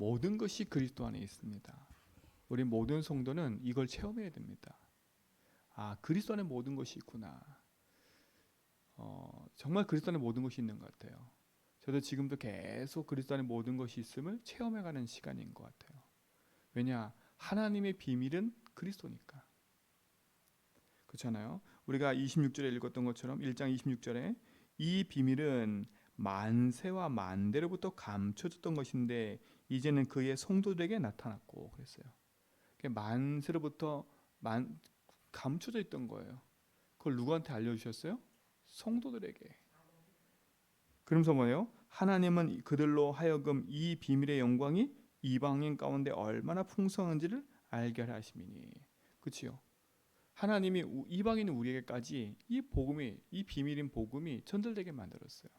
모든 것이 그리스도 안에 있습니다. 우리 모든 성도는 이걸 체험해야 됩니다. 아, 그리스도 안에 모든 것이 있구나. 정말 그리스도 안에 모든 것이 있는 것 같아요. 저도 지금도 계속 그리스도 안에 모든 것이 있음을 체험해가는 시간인 것 같아요. 왜냐? 하나님의 비밀은 그리스도니까. 그렇잖아요. 우리가 26절에 읽었던 것처럼 1장 26절에 이 비밀은 만세와 만대로부터 감춰졌던 것인데 이제는 그의 성도들에게 나타났고 그랬어요. 만세로부터 감춰져 있던 거예요. 그걸 누구한테 알려주셨어요? 성도들에게. 그러면서 뭐예요? 하나님은 그들로 하여금 이 비밀의 영광이 이방인 가운데 얼마나 풍성한지를 알게 하려 하심이니. 그렇지요? 하나님이 이방인 우리에게까지 이 복음이, 이 비밀인 복음이 전달되게 만들었어요.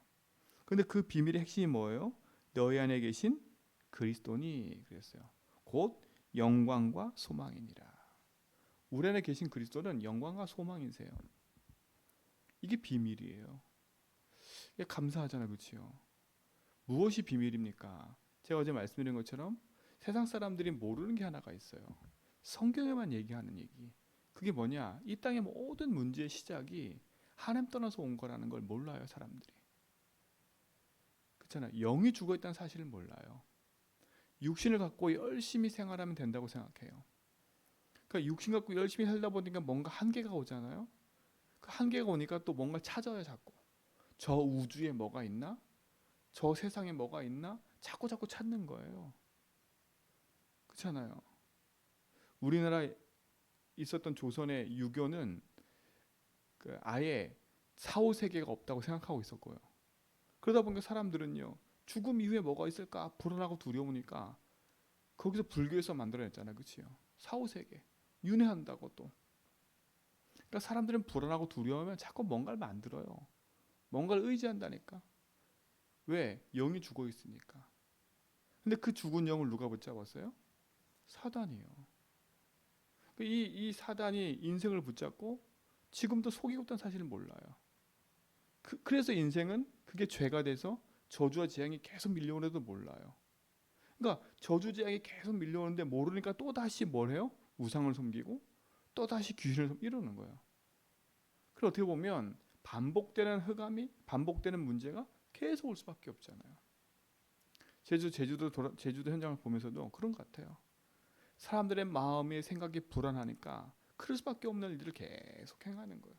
근데 그 비밀의 핵심이 뭐예요? 너희 안에 계신 그리스도니 그랬어요. 곧 영광과 소망이니라. 우리 안에 계신 그리스도는 영광과 소망이세요. 이게 비밀이에요. 이게 감사하잖아요, 그렇죠? 무엇이 비밀입니까? 제가 어제 말씀드린 것처럼 세상 사람들이 모르는 게 하나가 있어요. 성경에만 얘기하는 얘기. 그게 뭐냐? 이 땅의 모든 문제의 시작이 하나님 떠나서 온 거라는 걸 몰라요, 사람들이. 그렇잖아요. 영이 죽어 있다는 사실을 몰라요. 육신을 갖고 열심히 생활하면 된다고 생각해요. 그러니까 육신 갖고 열심히 살다 보니까 뭔가 한계가 오잖아요. 그 한계가 오니까 또 뭔가 찾아요, 자꾸. 저 우주에 뭐가 있나? 저 세상에 뭐가 있나? 자꾸 찾는 거예요. 그렇잖아요. 우리나라에 있었던 조선의 유교는 그 아예 사후 세계가 없다고 생각하고 있었고요. 그러다 보니까 사람들은요, 죽음 이후에 뭐가 있을까 불안하고 두려우니까 거기서 불교에서 만들어냈잖아요, 그렇지요? 사후 세계 윤회한다고 또. 그러니까 사람들은 불안하고 두려우면 자꾸 뭔가를 만들어요. 뭔가를 의지한다니까. 왜? 영이 죽어 있으니까. 근데 그 죽은 영을 누가 붙잡았어요? 사단이요. 이 사단이 인생을 붙잡고 지금도 속이고 있다는 사실을 몰라요. 그래서 인생은 그게 죄가 돼서 저주와 재앙이 계속 밀려오는데도 몰라요. 그러니까 저주 재앙이 계속 밀려오는데 모르니까 또 다시 뭘 해요? 우상을 섬기고 또 다시 귀신을 이러는 거예요. 그리고 어떻게 보면 반복되는 문제가 계속 올 수밖에 없잖아요. 제주도 현장을 보면서도 그런 것 같아요. 사람들의 마음의 생각이 불안하니까 그럴 수밖에 없는 일들을 계속 행하는 거예요.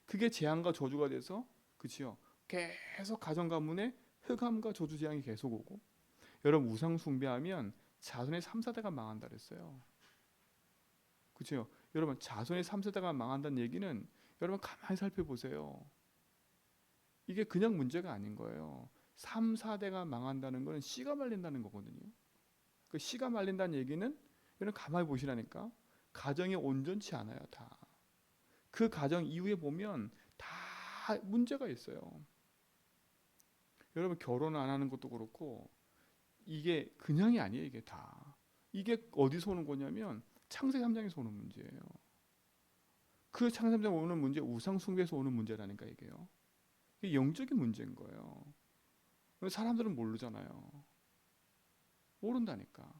그게 재앙과 저주가 돼서 그치요. 계속 가정 가문에 흑암과 저주 재앙이 계속 오고 여러분 우상 숭배하면 자손의 3, 4대가 망한다 그랬어요. 그치요. 여러분 자손의 3, 4대가 망한다는 얘기는 여러분 가만히 살펴보세요. 이게 그냥 문제가 아닌 거예요. 3, 4대가 망한다는 것은 씨가 말린다는 거거든요. 그 씨가 말린다는 얘기는 여러분 가만히 보시라니까 가정이 온전치 않아요. 다. 그 가정 이후에 보면 다 문제가 있어요. 여러분 결혼 안 하는 것도 그렇고 이게 그냥이 아니에요. 이게 다. 이게 어디서 오는 거냐면 창세기 3장에서 오는 문제예요. 그 창세기 3장 오는 문제 우상 숭배에서 오는 문제라니까 이게요. 이게 영적인 문제인 거예요. 사람들은 모르잖아요. 모른다니까.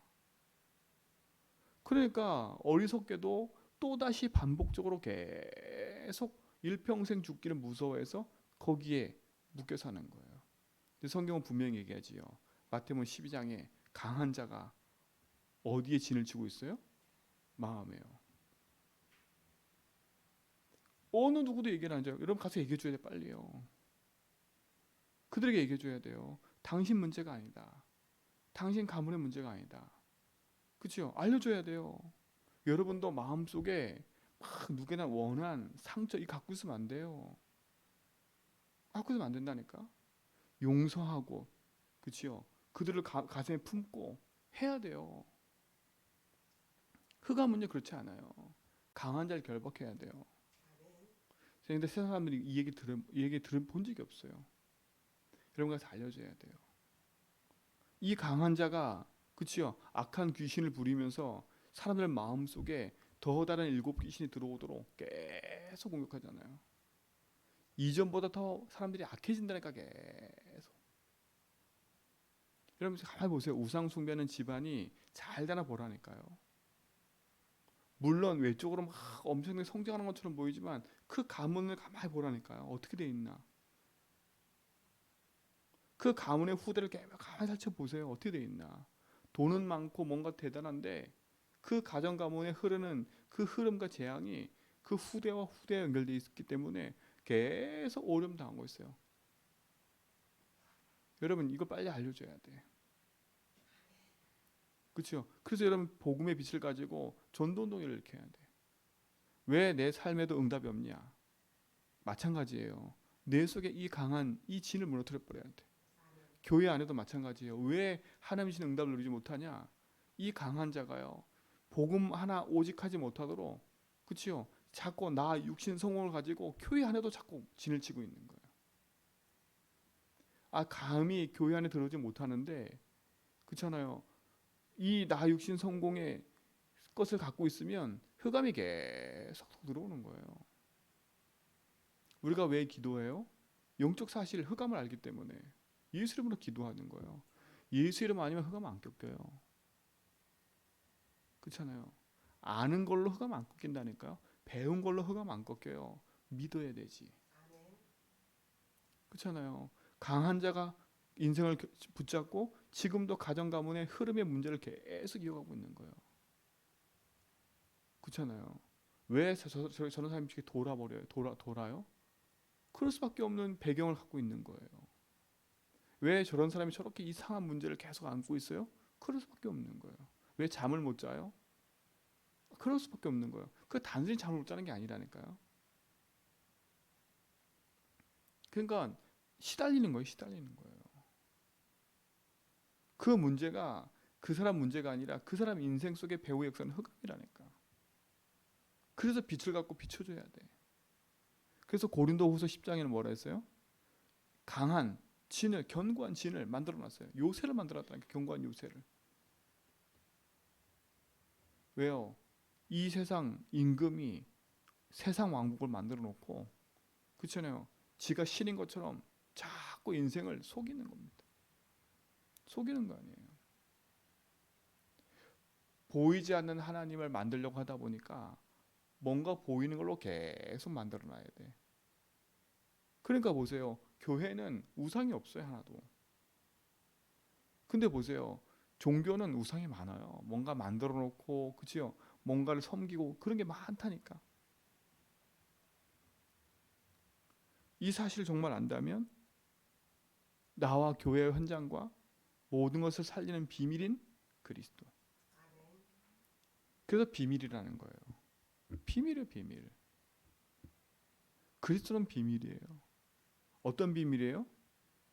그러니까 어리석게도 또다시 반복적으로 계속 일평생 죽기를 무서워해서 거기에 묶여 사는 거예요. 근데 성경은 분명히 얘기하지요. 마태복음 12장에 강한 자가 어디에 진을 치고 있어요? 마음에요. 어느 누구도 얘기를 안 해요. 여러분 가서 얘기해 줘야 돼 빨리요. 그들에게 얘기해 줘야 돼요. 당신 문제가 아니다. 당신 가문의 문제가 아니다. 그렇죠? 알려줘야 돼요. 여러분도 마음속에 막 누구나 원한 상처 이 갖고 있으면 안 돼요. 갖고 있으면 안 된다니까. 용서하고 그렇죠? 그들을 가슴에 품고 해야 돼요. 흑암은요 그렇지 않아요. 강한 자를 결박해야 돼요. 그런데 세상 사람들이 이 얘기 들은 본 적이 없어요. 여러분 가서 알려줘야 돼요. 이 강한 자가 그치요 악한 귀신을 부리면서 사람들 마음 속에 더 다른 7 귀신이 들어오도록 계속 공격하잖아요. 이전보다 더 사람들이 악해진다니까 계속. 여러분 가만히 보세요. 우상 숭배하는 집안이 잘 되나 보라니까요. 물론 외적으로 막 엄청나게 성장하는 것처럼 보이지만 그 가문을 가만히 보라니까요. 어떻게 돼 있나. 그 가문의 후대를 가만히 살펴보세요. 어떻게 돼 있나. 돈은 많고 뭔가 대단한데 그 가정 가문에 흐르는 그 흐름과 재앙이 그 후대와 후대에 연결되어 있기 때문에 계속 오염 당하고 있어요. 여러분 이거 빨리 알려줘야 돼. 그렇죠? 그래서 여러분 복음의 빛을 가지고 전도운동을 일으켜야 돼. 왜 내 삶에도 응답이 없냐? 마찬가지예요. 내 속에 이 강한 이 진을 무너뜨려 버려야 돼. 교회 안에도 마찬가지예요. 왜 하나님 주신 응답을 누리지 못하냐? 이 강한 자가요. 복음 하나 오직 하지 못하도록 그렇죠? 자꾸 나 육신 성공을 가지고 교회 안에도 자꾸 진을 치고 있는 거예요. 아 감히 교회 안에 들어오지 못하는데 그렇잖아요. 이 나 육신 성공의 것을 갖고 있으면 흑암이 계속 들어오는 거예요. 우리가 왜 기도해요? 영적 사실 흑암을 알기 때문에 예수 이름으로 기도하는 거예요. 예수 이름 아니면 흑암 안 꺾여요. 그렇잖아요. 아는 걸로 흑암 안 꺾인다니까요. 배운 걸로 흑암 안 꺾여요. 믿어야 되지. 그렇잖아요. 강한 자가 인생을 붙잡고 지금도 가정 가문의 흐름의 문제를 계속 이어가고 있는 거예요. 그렇잖아요. 왜 저런 사람이 이렇게 돌아버려요? 돌아요? 그럴 수밖에 없는 배경을 갖고 있는 거예요. 왜 저런 사람이 저렇게 이상한 문제를 계속 안고 있어요? 그럴 수밖에 없는 거예요. 왜 잠을 못 자요? 그럴 수밖에 없는 거예요. 그 단순히 잠을 못 자는 게 아니라니까요. 그러니까 시달리는 거예요. 시달리는 거예요. 그 문제가 그 사람 문제가 아니라 그 사람 인생 속의 배후의 역사는 흑암이라니까. 그래서 빛을 갖고 비춰줘야 돼. 그래서 고린도후서 10장에는 뭐라 했어요? 강한 진을 견고한 진을 만들어놨어요. 요새를 만들어놨다니까. 견고한 요새를. 왜요? 이 세상 임금이 세상 왕국을 만들어 놓고 그렇잖아요. 지가 신인 것처럼 자꾸 인생을 속이는 겁니다. 속이는 거 아니에요. 보이지 않는 하나님을 만들려고 하다 보니까 뭔가 보이는 걸로 계속 만들어 놔야 돼. 그러니까 보세요. 교회는 우상이 없어요, 하나도. 근데 보세요. 종교는 우상이 많아요. 뭔가 만들어 놓고, 그치요? 뭔가를 섬기고 그런 게 많다니까. 이 사실을 정말 안다면 나와 교회 현장과 모든 것을 살리는 비밀인 그리스도. 그래서 비밀이라는 거예요. 비밀이에요, 비밀. 그리스도는 비밀이에요. 어떤 비밀이에요?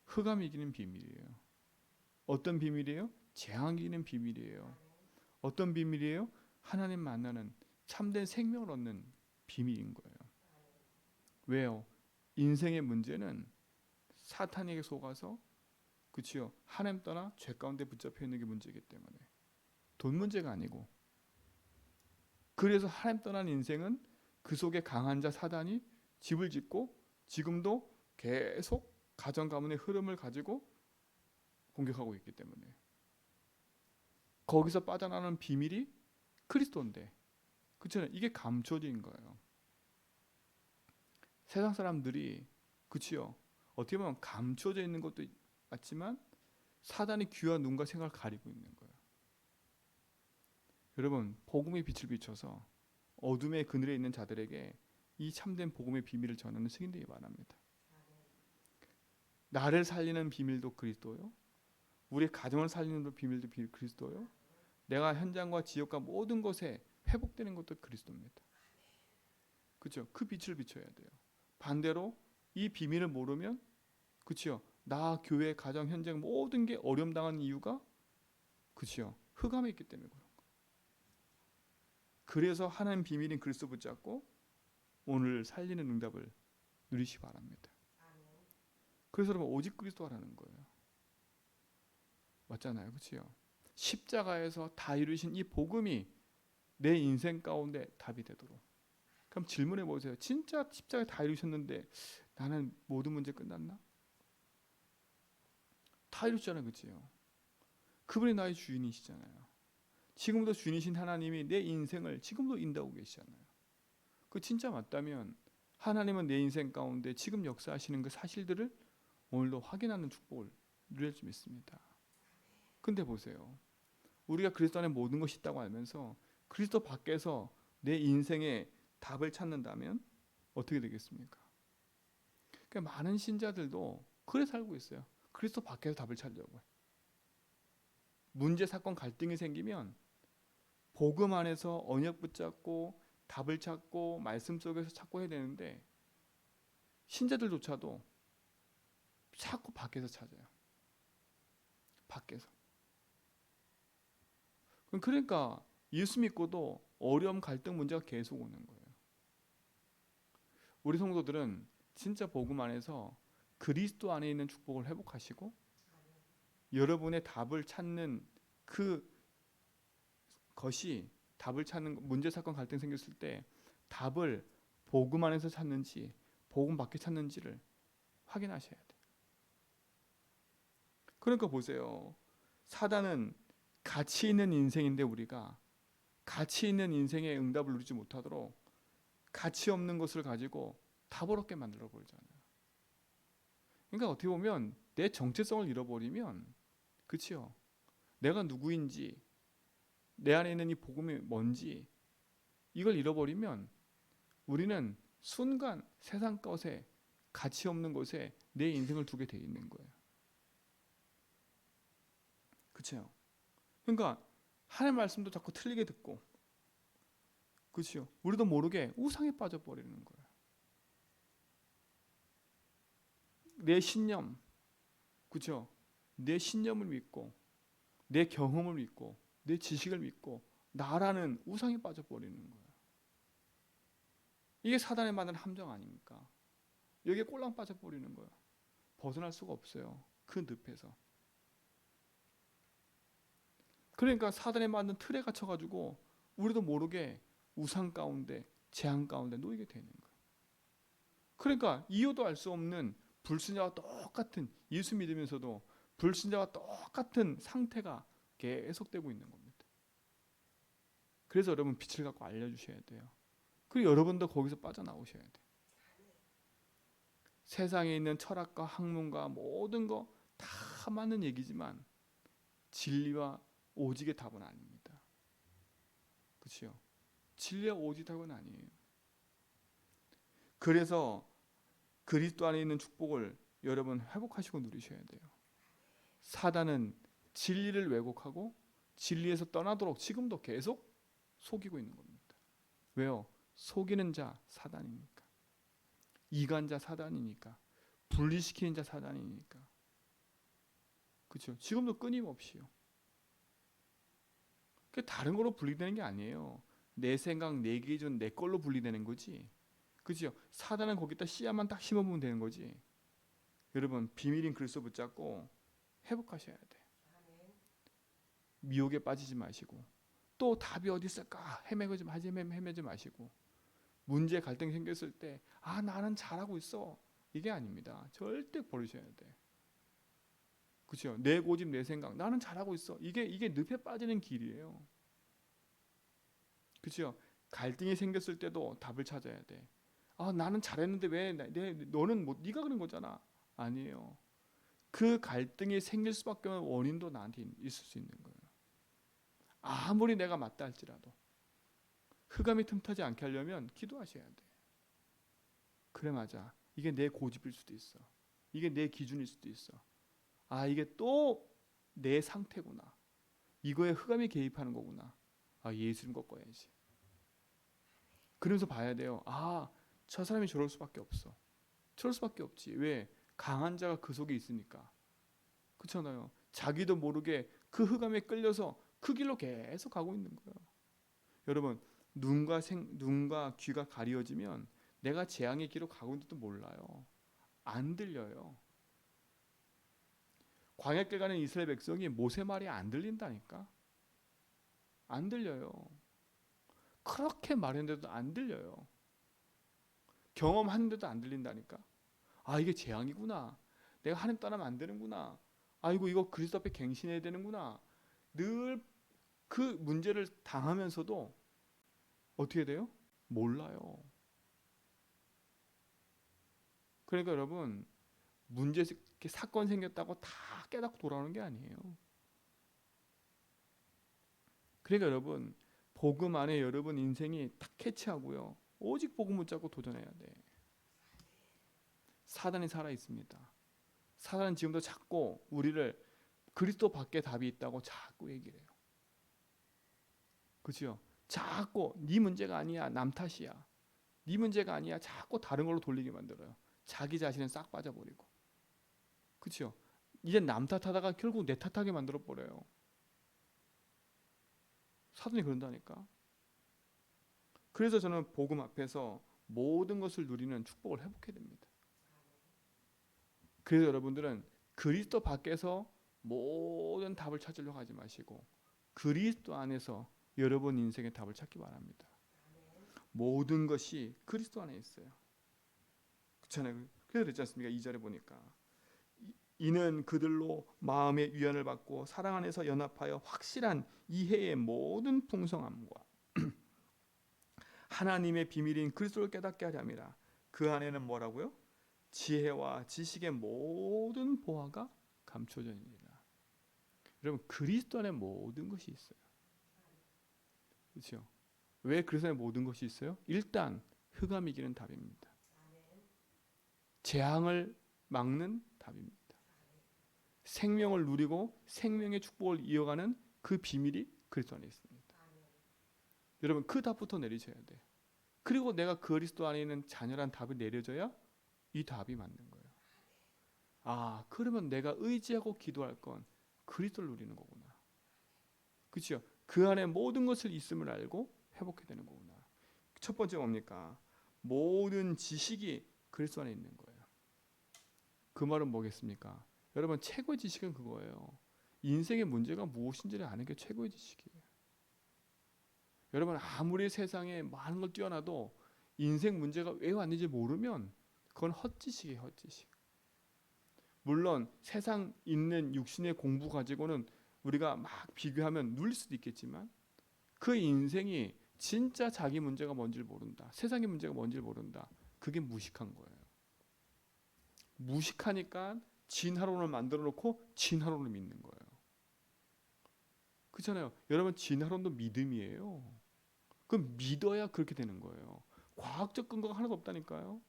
흑암이 이기는 비밀이에요. 어떤 비밀이에요? 재앙이 이기는 비밀이에요. 어떤 비밀이에요? 하나님 만나는 참된 생명을 얻는 비밀인 거예요. 왜요? 인생의 문제는 사탄에게 속아서 그치요? 하나님 떠나 죄 가운데 붙잡혀 있는 게 문제이기 때문에 돈 문제가 아니고 그래서 하나님 떠난 인생은 그 속에 강한 자 사단이 집을 짓고 지금도 계속 가정 가문의 흐름을 가지고 공격하고 있기 때문에 거기서 빠져나오는 비밀이 그리스도인데 그렇잖아요. 이게 감춰진 거예요. 세상 사람들이 그치요. 어떻게 보면 감춰져 있는 것도 맞지만 사단이 귀와 눈과 생각을 가리고 있는 거예요. 여러분 복음의 빛을 비춰서 어둠의 그늘에 있는 자들에게 이 참된 복음의 비밀을 전하는 승인되기 바랍니다. 나를 살리는 비밀도 그리스도요. 우리 가정을 살리는 비밀도 그리스도요. 내가 현장과 지역과 모든 것에 회복되는 것도 그리스도입니다. 그렇죠? 그 빛을 비춰야 돼요. 반대로 이 비밀을 모르면 그렇죠? 나 교회 가정 현장 모든 게 어려움 당하는 이유가 그렇죠? 흑암에 있기 때문에 그런 거예요. 그래서 하나님 비밀인 그리스도 붙잡고 오늘 살리는 응답을 누리시기 바랍니다. 그래서 여러분 오직 그리스도라는 거예요. 맞잖아요. 그렇죠? 십자가에서 다 이루신 이 복음이 내 인생 가운데 답이 되도록. 그럼 질문해 보세요. 진짜 십자가에 다 이루셨는데 나는 모든 문제 끝났나? 다 이루셨잖아요. 그렇죠? 그분이 나의 주인이시잖아요. 지금도 주인이신 하나님이 내 인생을 지금도 인도하고 계시잖아요. 그 진짜 맞다면 하나님은 내 인생 가운데 지금 역사하시는 그 사실들을 오늘도 확인하는 축복을 누릴 수 있습니다. 근데 보세요. 우리가 그리스도 안에 모든 것이 있다고 알면서 그리스도 밖에서 내 인생의 답을 찾는다면 어떻게 되겠습니까? 그러니까 많은 신자들도 그래 살고 있어요. 그리스도 밖에서 답을 찾으려고 해요. 문제, 사건, 갈등이 생기면 복음 안에서 언약 붙잡고 답을 찾고 말씀 속에서 찾고 해야 되는데 신자들조차도 자꾸 밖에서 찾아요. 밖에서. 그러니까 예수 믿고도 어려움, 갈등, 문제가 계속 오는 거예요. 우리 성도들은 진짜 복음 안에서 그리스도 안에 있는 축복을 회복하시고 여러분의 답을 찾는 그 것이 답을 찾는 문제, 사건, 갈등 생겼을 때 답을 복음 안에서 찾는지 복음 밖에 찾는지를 확인하셔야 돼요. 그러니까 보세요. 사단은 가치 있는 인생인데 우리가 가치 있는 인생의 응답을 누리지 못하도록 가치 없는 것을 가지고 답을 얻게 만들어 버리잖아요. 그러니까 어떻게 보면 내 정체성을 잃어버리면, 그치요? 내가 누구인지, 내 안에 있는 이 복음이 뭔지 이걸 잃어버리면 우리는 순간 세상 것에 가치 없는 것에 내 인생을 두게 돼 있는 거예요. 그치요? 그러니까 하나님 말씀도 자꾸 틀리게 듣고, 그치요? 우리도 모르게 우상에 빠져버리는 거예요. 내 신념, 그쵸? 내 신념을 믿고 내 경험을 믿고 내 지식을 믿고 나라는 우상에 빠져버리는 거예요. 이게 사단의 만든 함정 아닙니까? 여기에 꼴랑 빠져버리는 거예요. 벗어날 수가 없어요. 그 늪에서. 그러니까 사단에 만든 틀에 갇혀가지고 우리도 모르게 우상 가운데 재앙 가운데 놓이게 되는 거예요. 그러니까 이유도 알 수 없는 불신자와 똑같은, 예수 믿으면서도 불신자와 똑같은 상태가 계속되고 있는 겁니다. 그래서 여러분 빛을 갖고 알려주셔야 돼요. 그리고 여러분도 거기서 빠져나오셔야 돼요. 세상에 있는 철학과 학문과 모든 거 다 맞는 얘기지만 진리와 오직의 답은 아닙니다. 그렇죠? 진리와 오직 답은 아니에요. 그래서 그리스도 안에 있는 축복을 여러분 회복하시고 누리셔야 돼요. 사단은 진리를 왜곡하고 진리에서 떠나도록 지금도 계속 속이고 있는 겁니다. 왜요? 속이는 자 사단이니까. 이간자 사단이니까. 분리시키는 자 사단이니까. 그렇죠? 지금도 끊임없이요. 그 다른 거로 분리되는 게 아니에요. 내 생각, 내 기준, 내 걸로 분리되는 거지. 그죠? 사단은 거기다 씨앗만 딱 심어보면 되는 거지. 여러분 비밀인 그리스도 붙잡고 회복하셔야 돼. 미혹에 빠지지 마시고 또 답이 어디 있을까 헤매지 마시고 문제 갈등이 생겼을 때 나는 잘하고 있어 이게 아닙니다. 절대 버리셔야 돼. 그렇죠? 내 고집 내 생각 나는 잘하고 있어 이게 늪에 빠지는 길이에요. 그렇죠? 갈등이 생겼을 때도 답을 찾아야 돼. 나는 잘했는데 왜 너는 네가 그런 거잖아. 아니에요. 그 갈등이 생길 수밖에 없는 원인도 나한테 있을 수 있는 거예요. 아무리 내가 맞다 할지라도 흑암이 틈타지 않게 하려면 기도하셔야 돼. 그래 맞아. 이게 내 고집일 수도 있어. 이게 내 기준일 수도 있어. 이게 또 내 상태구나. 이거에 흑암이 개입하는 거구나. 예수님 꺾어야지. 그러면서 봐야 돼요. 저 사람이 저럴 수밖에 없어. 저럴 수밖에 없지. 왜? 강한 자가 그 속에 있으니까. 그렇잖아요. 자기도 모르게 그 흑암에 끌려서 그 길로 계속 가고 있는 거예요. 여러분 눈과 귀가 가려지면 내가 재앙의 길로 가고 있는지도 몰라요. 안 들려요. 광야길 가는 이스라엘 백성이 모세 말이 안 들린다니까. 안 들려요. 그렇게 말했는데도 안 들려요. 경험하는데도 안 들린다니까. 이게 재앙이구나. 내가 하나님 떠나면 안 되는구나. 이거 그리스도 앞에 갱신해야 되는구나. 늘 그 문제를 당하면서도 어떻게 돼요? 몰라요. 그러니까 여러분, 문제 사건 생겼다고 다 깨닫고 돌아오는 게 아니에요. 그러니까 여러분, 복음 안에 여러분 인생이 딱 캐치하고요. 오직 복음 붙잡고 도전해야 돼. 사단이 살아 있습니다. 사단은 지금도 자꾸 우리를 그리스도 밖에 답이 있다고 자꾸 얘기를 해요. 그렇죠? 자꾸 네 문제가 아니야, 남 탓이야. 네 문제가 아니야, 자꾸 다른 걸로 돌리게 만들어요. 자기 자신은 싹 빠져버리고. 그렇죠? 이제 남 탓하다가 결국 내 탓하게 만들어 버려요. 사단이 그런다니까. 그래서 저는 복음 앞에서 모든 것을 누리는 축복을 회복해야 됩니다. 그래서 여러분들은 그리스도 밖에서 모든 답을 찾으려고 하지 마시고 그리스도 안에서 여러분 인생의 답을 찾기 바랍니다. 모든 것이 그리스도 안에 있어요. 그렇잖아요. 그래서 그랬지 않습니까? 2절에 보니까 이는 그들로 마음의 위안을 받고 사랑 안에서 연합하여 확실한 이해의 모든 풍성함과 하나님의 비밀인 그리스도를 깨닫게 하려 함이라. 그 안에는 뭐라고요? 지혜와 지식의 모든 보화가 감춰져 있느니라. 여러분, 그리스도 안에 모든 것이 있어요. 그렇죠? 왜 그리스도 안에 모든 것이 있어요? 일단 흑암 이기는 답입니다. 재앙을 막는 답입니다. 생명을 누리고 생명의 축복을 이어가는 그 비밀이 그리스도 안에 있습니다. 여러분, 그 답부터 내리셔야 돼. 그리고 내가 그리스도 안에 있는 자녀란 답이 내려져야 이 답이 맞는 거예요. 아, 그러면 내가 의지하고 기도할 건 그리스도를 누리는 거구나. 그렇죠? 그 안에 모든 것을 있음을 알고 회복해야 되는 거구나. 첫 번째 뭡니까? 모든 지식이 그리스도 안에 있는 거예요. 그 말은 뭐겠습니까? 여러분, 최고의 지식은 그거예요. 인생의 문제가 무엇인지를 아는 게 최고의 지식이에요. 여러분, 아무리 세상에 많은 걸 뛰어나도 인생 문제가 왜 왔는지 모르면 그건 헛지식이에요. 헛지식. 물론 세상 있는 육신의 공부 가지고는 우리가 막 비교하면 눌릴 수도 있겠지만 그 인생이 진짜 자기 문제가 뭔지를 모른다. 세상의 문제가 뭔지를 모른다. 그게 무식한 거예요. 무식하니까 진화론을 만들어 놓고 진화론을 믿는 거예요. 그렇잖아요. 여러분, 진화론도 믿음이에요. 그럼 믿어야 그렇게 되는 거예요. 과학적 근거가 하나도 없다니까요.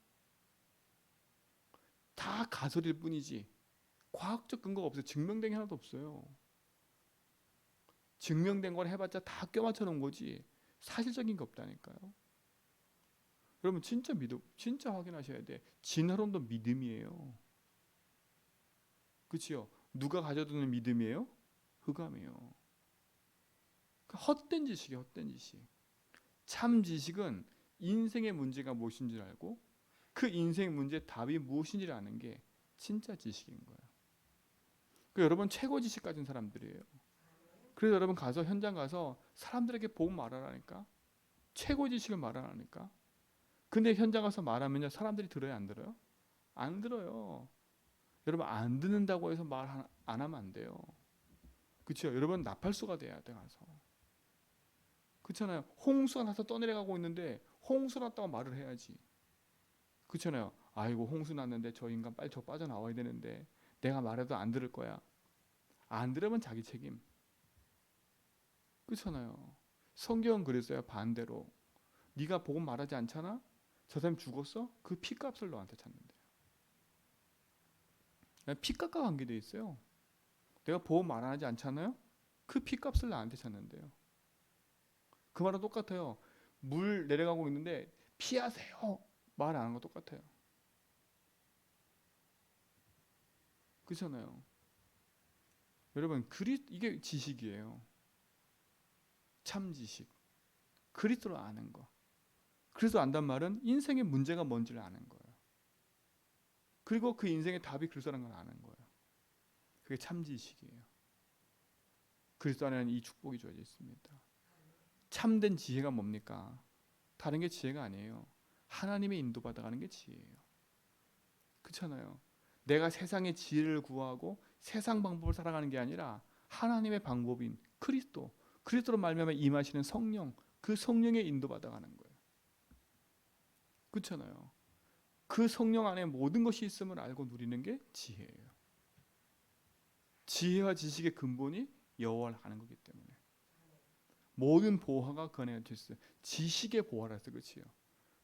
다 가설일 뿐이지 과학적 근거가 없어요. 증명된 게 하나도 없어요. 증명된 걸 해봤자 다 껴맞춰 놓은 거지 사실적인 게 없다니까요. 여러분, 진짜 믿음, 진짜 확인하셔야 돼. 진화론도 믿음이에요. 그렇죠? 누가 가져두는 믿음이에요? 흑암이에요. 헛된 지식이에요. 헛된 지식. 참 지식은 인생의 문제가 무엇인지를 알고 그 인생의 문제의 답이 무엇인지를 아는 게 진짜 지식인 거예요. 여러분, 최고 지식 가진 사람들이에요. 그래서 여러분 가서 현장 가서 사람들에게 복음 말하라니까. 최고 지식을 말하라니까. 근데 현장 가서 말하면요, 사람들이 들어요, 안 들어요? 안 들어요. 여러분, 안 듣는다고 해서 말 안 하면 안 돼요. 그렇죠? 여러분, 나팔수가 돼야 돼 가서. 그렇잖아요. 홍수가 나서 떠내려가고 있는데 홍수 났다고 말을 해야지. 그렇잖아요. 아이고, 홍수 났는데 저 인간 빨리 저 빠져나와야 되는데 내가 말해도 안 들을 거야. 안 들으면 자기 책임. 그렇잖아요. 성경은 그랬어요. 반대로. 네가 복음 말하지 않잖아? 저 사람 죽었어? 그 피값을 너한테 찾는데요. 피값과 관계돼 있어요. 내가 복음 말하지 않잖아요? 그 피값을 나한테 찾는데요. 그 말은 똑같아요. 물 내려가고 있는데 피하세요. 말 안 하는 거 똑같아요. 그렇잖아요. 여러분, 이게 지식이에요. 참 지식. 그리스도를 아는 거. 그리스도 안단 말은 인생의 문제가 뭔지를 아는 거예요. 그리고 그 인생의 답이 그리스도라는 걸 아는 거예요. 그게 참 지식이에요. 그리스도 안에는 이 축복이 주어져 있습니다. 참된 지혜가 뭡니까? 다른 게 지혜가 아니에요. 하나님의 인도받아가는 게 지혜예요. 그렇잖아요. 내가 세상의 지혜를 구하고 세상 방법을 살아가는 게 아니라 하나님의 방법인 그리스도로 말미암아 임하시는 성령, 그 성령의 인도받아 가는 거예요. 그렇잖아요. 그 성령 안에 모든 것이 있음을 알고 누리는 게 지혜예요. 지혜와 지식의 근본이 여호와를 아는 거기 때문에 모든 보화가 그 안에 있어요. 지식의 보화라서 그렇지요.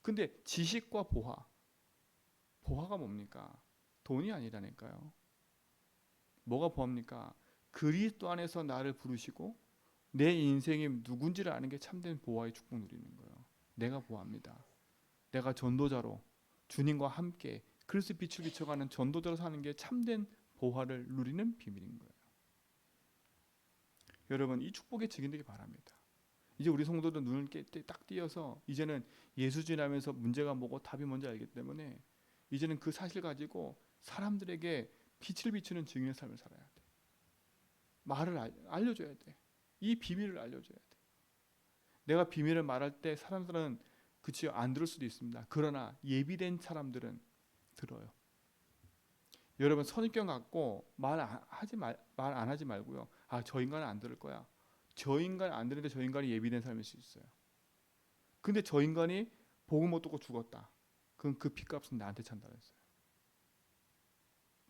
근데 지식과 보화가 뭡니까? 돈이 아니라니까요. 뭐가 보합니까? 그리스도 안에서 나를 부르시고 내 인생이 누군지를 아는 게 참된 보화의 축복 누리는 거예요. 내가 보합니다. 내가 전도자로 주님과 함께 그리스도 빛을 비춰가는 전도자로 사는 게 참된 보화를 누리는 비밀인 거예요. 여러분, 이 축복에 증인되기 바랍니다. 이제 우리 성도들 눈을 딱 띄어서 이제는 예수주의라면서 문제가 뭐고 답이 뭔지 알기 때문에 이제는 그 사실 가지고 사람들에게 빛을 비추는 증인의 삶을 살아야 돼. 말을 알려줘야 돼. 이 비밀을 알려줘야 돼. 내가 비밀을 말할 때 사람들은 그치요, 안 들을 수도 있습니다. 그러나 예비된 사람들은 들어요. 여러분, 선입견 갖고 말 안 하지 말고요. 아, 저 인간은 안 들을 거야. 저 인간 안 들는데 저 인간이 예비된 삶일 수 있어요. 근데 저 인간이 복음 못 듣고 죽었다. 그럼 그 핏값은 나한테 찬다 했어요.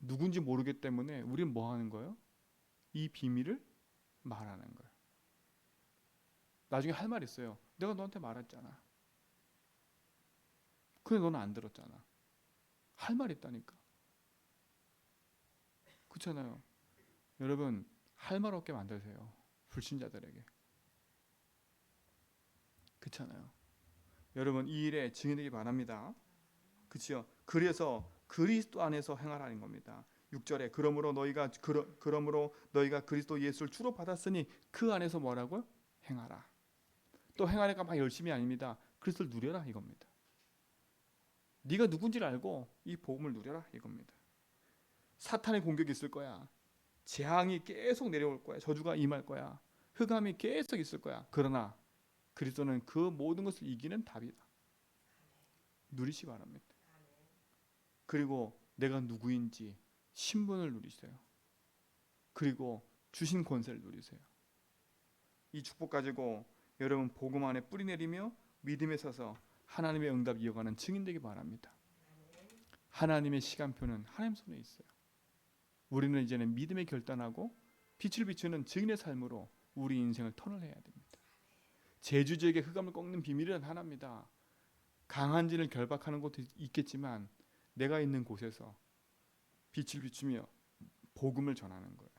누군지 모르기 때문에 우리는 뭐 하는 거예요? 이 비밀을 말하는 거예요. 나중에 할 말 있어요. 내가 너한테 말했잖아. 근데 너는 안 들었잖아. 할 말 있다니까. 그렇잖아요. 여러분, 할 말 없게 만드세요. 불신자들에게. 그렇잖아요. 여러분, 이 일에 증인되기 바랍니다. 그렇죠? 그래서 그리스도 안에서 행하라는 겁니다. 6절에 그러므로 너희가 그리스도 예수를 주로 받았으니 그 안에서 뭐라고요? 행하라. 또 행하니까 막 열심히 아닙니다. 그리스도를 누려라 이겁니다. 네가 누군지를 알고 이 복음을 누려라 이겁니다. 사탄의 공격이 있을 거야. 재앙이 계속 내려올 거야. 저주가 임할 거야. 흑암이 계속 있을 거야. 그러나 그리스도는 그 모든 것을 이기는 답이다. 누리시 바랍니다. 그리고 내가 누구인지 신분을 누리세요. 그리고 주신 권세를 누리세요. 이 축복 가지고 여러분 복음 안에 뿌리 내리며 믿음에 서서 하나님의 응답 이어가는 증인 되기 바랍니다. 하나님의 시간표는 하나님 손에 있어요. 우리는 이제는 믿음에 결단하고 빛을 비추는 증인의 삶으로 우리 인생을 터널해야 됩니다. 제주지역의 흑암을 꺾는 비밀은 하나입니다. 강한 진을 결박하는 곳도 있겠지만 내가 있는 곳에서 빛을 비추며 복음을 전하는 거예요.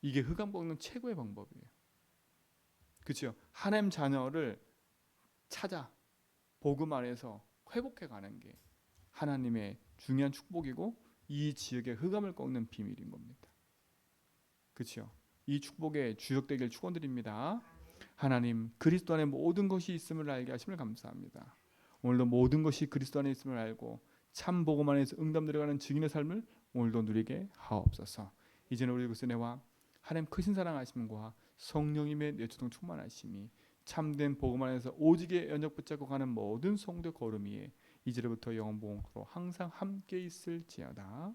이게 흑암 꺾는 최고의 방법이에요. 그렇죠? 하나님 자녀를 찾아 복음 안에서 회복해 가는 게 하나님의 중요한 축복이고 이 지역의 흑암을 꺾는 비밀인 겁니다. 그렇죠? 이 축복의 주역되길 축원드립니다. 하나님, 그리스도 안에 모든 것이 있음을 알게 하심을 감사합니다. 오늘도 모든 것이 그리스도 안에 있음을 알고 참 복음 안에서 응답 들어가는 증인의 삶을 오늘도 누리게 하옵소서. 이제는 우리 그리스도와 하나님 크신 사랑하심과 성령님의 내주동 충만하심이 참된 복음 안에서 오직에 연역 붙잡고 가는 모든 성도 걸음 위에 이제부터 영원복으로 항상 함께 있을지어다.